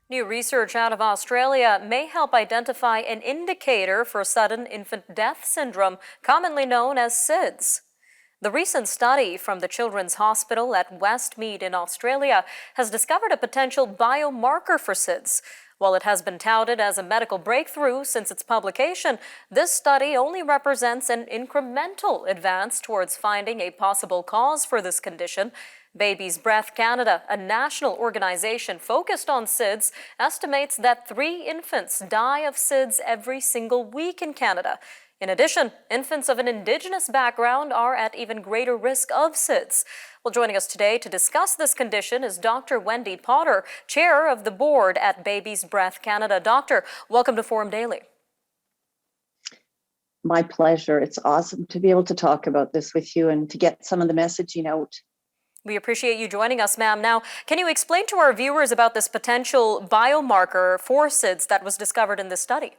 New research out of Australia may help identify an indicator for sudden infant death syndrome, commonly known as SIDS. The recent study from the Children's Hospital at Westmead in Australia has discovered a potential biomarker for SIDS. While it has been touted as a medical breakthrough since its publication, this study only represents an incremental advance towards finding a possible cause for this condition. Baby's Breath Canada, a national organization focused on SIDS, estimates that 3 infants die of SIDS every single week in Canada. In addition, infants of an Indigenous background are at even greater risk of SIDS. Well, joining us today to discuss this condition is Dr. Wendy Potter, chair of the board at Baby's Breath Canada. Doctor, welcome to Forum Daily. My pleasure. It's awesome to be able to talk about this with you and to get some of the messaging out. We appreciate you joining us, ma'am. Now, can you explain to our viewers about this potential biomarker for SIDS that was discovered in this study?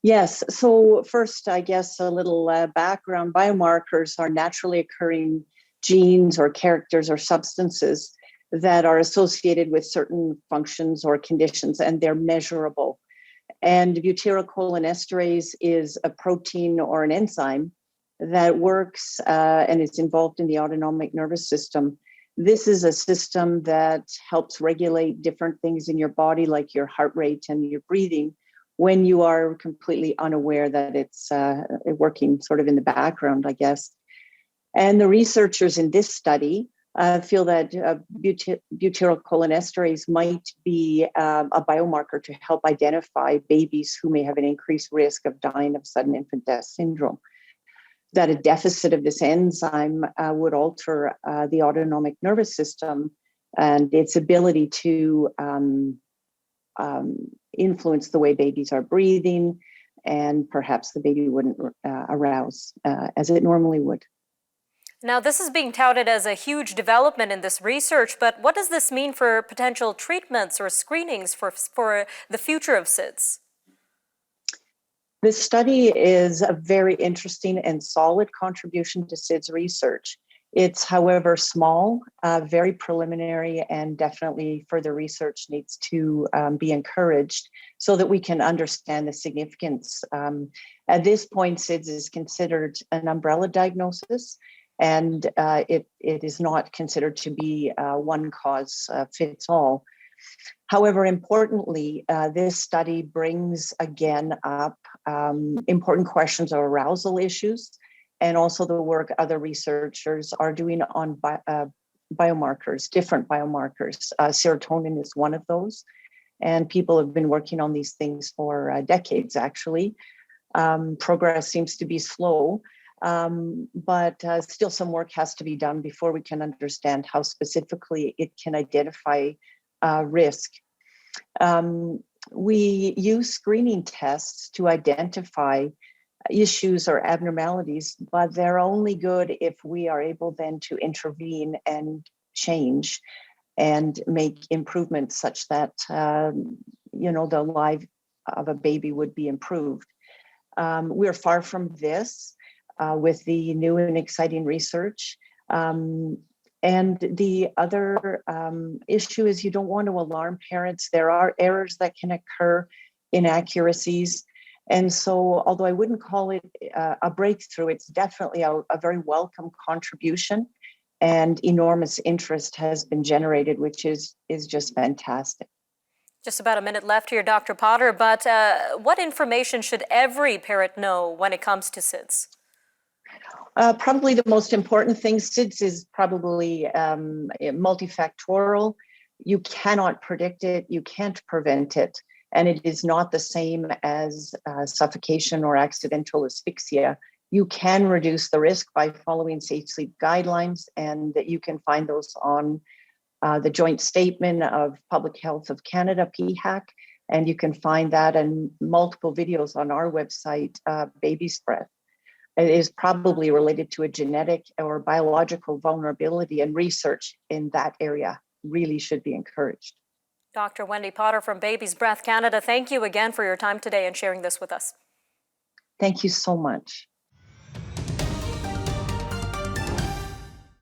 Yes. So first, I guess a little background. Biomarkers are naturally occurring genes or characters or substances that are associated with certain functions or conditions, and they're measurable. And butyrylcholinesterase is a protein or an enzyme that works and is involved in the autonomic nervous system. This is a system that helps regulate different things in your body, like your heart rate and your breathing, when you are completely unaware that it's working sort of in the background, I guess. And the researchers in this study feel that butyrylcholinesterase might be a biomarker to help identify babies who may have an increased risk of dying of sudden infant death syndrome. That a deficit of this enzyme would alter the autonomic nervous system and its ability to influence the way babies are breathing, and perhaps the baby wouldn't arouse as it normally would. Now, this is being touted as a huge development in this research, but what does this mean for potential treatments or screenings for the future of SIDS? This study is a very interesting and solid contribution to SIDS research. It's, however, small, very preliminary, and definitely further research needs to be encouraged so that we can understand the significance. At this point, SIDS is considered an umbrella diagnosis, and it is not considered to be one cause fits all. However, importantly, this study brings again up important questions of arousal issues, and also the work other researchers are doing on biomarkers, different biomarkers. Serotonin is one of those, and people have been working on these things for decades, actually. Progress seems to be slow, but still some work has to be done before we can understand how specifically it can identify risk. We use screening tests to identify issues or abnormalities, but they're only good if we are able then to intervene and change and make improvements such that the life of a baby would be improved. We're far from this with the new and exciting research. And the other issue is you don't want to alarm parents. There are errors that can occur, inaccuracies. And so, although I wouldn't call it a breakthrough, it's definitely a very welcome contribution, and enormous interest has been generated, which is just fantastic. Just about a minute left here, Dr. Potter, but what information should every parent know when it comes to SIDS? Probably the most important thing, SIDS is probably multifactorial. You cannot predict it, you can't prevent it, and it is not the same as suffocation or accidental asphyxia. You can reduce the risk by following safe sleep guidelines, and that you can find those on the Joint Statement of Public Health of Canada, PHAC, and you can find that in multiple videos on our website, Baby's Breath. It is probably related to a genetic or biological vulnerability, and research in that area really should be encouraged. Dr. Wendy Potter from Baby's Breath Canada, thank you again for your time today and sharing this with us. Thank you so much.